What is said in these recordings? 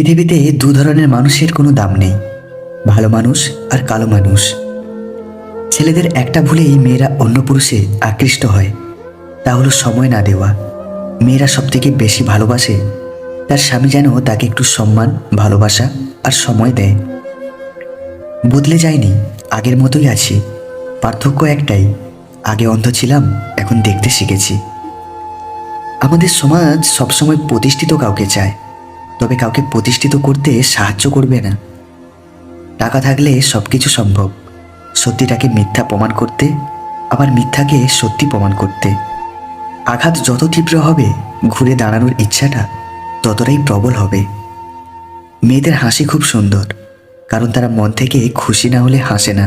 পৃথিবীতে দু ধরনের মানুষের কোনো দাম নেই, ভালো মানুষ আর কালো মানুষ। ছেলেদের একটা ভুলেই মেয়েরা অন্য পুরুষে আকৃষ্ট হয়, তা হলো সময় না দেওয়া। মেয়েরা সবথেকে বেশি ভালোবাসে তার স্বামী যেন তাকে একটু সম্মান, ভালোবাসা আর সময় দেয়। বদলে যায়নি, আগের মতোই আছি। পার্থক্য একটাই, আগে অন্ধ ছিলাম, এখন দেখতে শিখেছি। আমাদের সমাজ সবসময় প্রতিষ্ঠিত কাউকে চায়, তবে কাউকে প্রতিষ্ঠিত করতে সাহায্য করবে না। টাকা থাকলে সব কিছু সম্ভব, সত্যিটাকে মিথ্যা প্রমাণ করতে, আবার মিথ্যাকে সত্যি প্রমাণ করতে। আঘাত যত তীব্র হবে, ঘুরে দাঁড়ানোর ইচ্ছাটা ততটাই প্রবল হবে। মেয়েদের হাসি খুব সুন্দর, কারণ তারা মন থেকে খুশি না হলে হাসে না।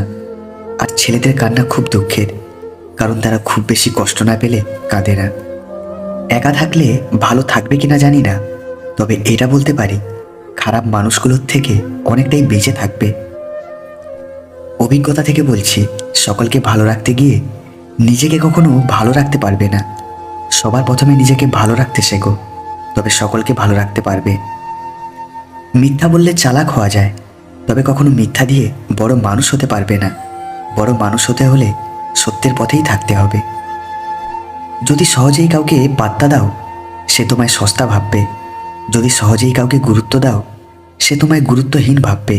আর ছেলেদের কান্না খুব দুঃখের, কারণ তারা খুব বেশি কষ্ট না পেলে কাঁদে না। একা থাকলে ভালো থাকবে কিনা জানি না, তবে এটা বলতে পারি, খারাপ মানুষগুলোর থেকে অনেকটাই বেঁচে থাকবে। অভিজ্ঞতা থেকে বলছি, সকলকে ভালো রাখতে গিয়ে নিজেকে কখনো ভালো রাখতে পারবে না। সবার প্রথমে নিজেকে ভালো রাখতে শেখো, তবে সকলকে ভালো রাখতে পারবে। মিথ্যা বললে চালাক হওয়া যায়, তবে কখনো মিথ্যা দিয়ে বড় মানুষ হতে পারবে না। বড় মানুষ হতে হলে সত্যের পথেই থাকতে হবে। যদি সহজেই কাউকে পাত্তা দাও, সে তোমায় সস্তা ভাববে। যদি সহজেই কাউকে গুরুত্ব দাও, সে তোমায় গুরুত্বহীন ভাববে।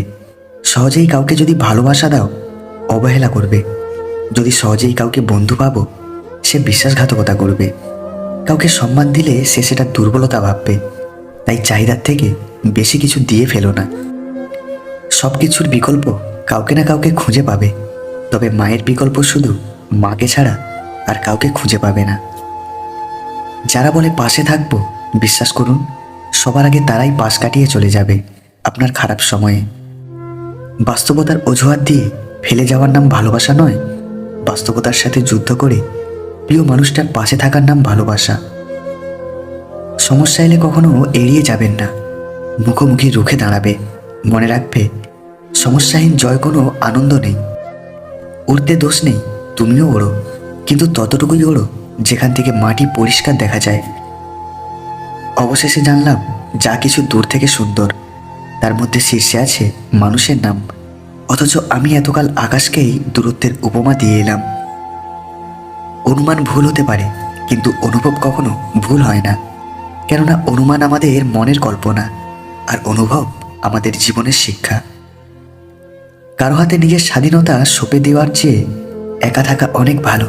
সহজেই কাউকে যদি ভালোবাসা দাও, অবহেলা করবে। যদি সহজেই কাউকে বন্ধু ভাবো, সে বিশ্বাসঘাতকতা করবে। কাউকে সম্মান দিলে সে সেটা দুর্বলতা ভাববে। তাই চাহিদার থেকে বেশি কিছু দিয়ে ফেলো না। সব কিছুর বিকল্প কাউকে না কাউকে খুঁজে পাবে, তবে মায়ের বিকল্প শুধু মাকে ছাড়া আর কাউকে খুঁজে পাবে না। যারা বলে পাশে থাকবো, বিশ্বাস করুন, সবার আগে তারাই পাশ কাটিয়ে চলে যাবে আপনার খারাপ সময়ে। বাস্তবতার অজুহাত দিয়ে ফেলে যাওয়ার নাম ভালোবাসা নয়। বাস্তবতার সাথে যুদ্ধ করে প্রিয় মানুষটার পাশে থাকার নাম ভালোবাসা। সমস্যা এলে কখনো এড়িয়ে যাবেন না, মুখোমুখি রুখে দাঁড়াবে। মনে রাখবে, সমস্যাহীন জয় কোনো আনন্দ নেই। উড়তে দোষ নেই, তুমিও ওড়ো, কিন্তু ততটুকুই ওড়ো যেখান থেকে মাটি পরিষ্কার দেখা যায়। অবশেষে জানলাম, যা কিছু দূর থেকে সুন্দর, তার মধ্যে শীর্ষে আছে মানুষের নাম। অথচ আমি এতকাল আকাশকেই দূরত্বের উপমা দিয়ে এলাম। অনুমান ভুল হতে পারে, কিন্তু অনুভব কখনো ভুল হয় না। কেননা অনুমান আমাদের মনের কল্পনা, আর অনুভব আমাদের জীবনের শিক্ষা। কারো হাতে নিজের স্বাধীনতা সঁপে দেওয়ার চেয়ে একা থাকা অনেক ভালো।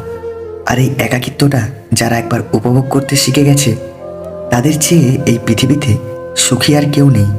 আর এই একাকিত্বটা যারা একবার উপভোগ করতে শিখে গেছে, তাদের চেয়ে এই পৃথিবীতে সুখী আর কেউ নেই।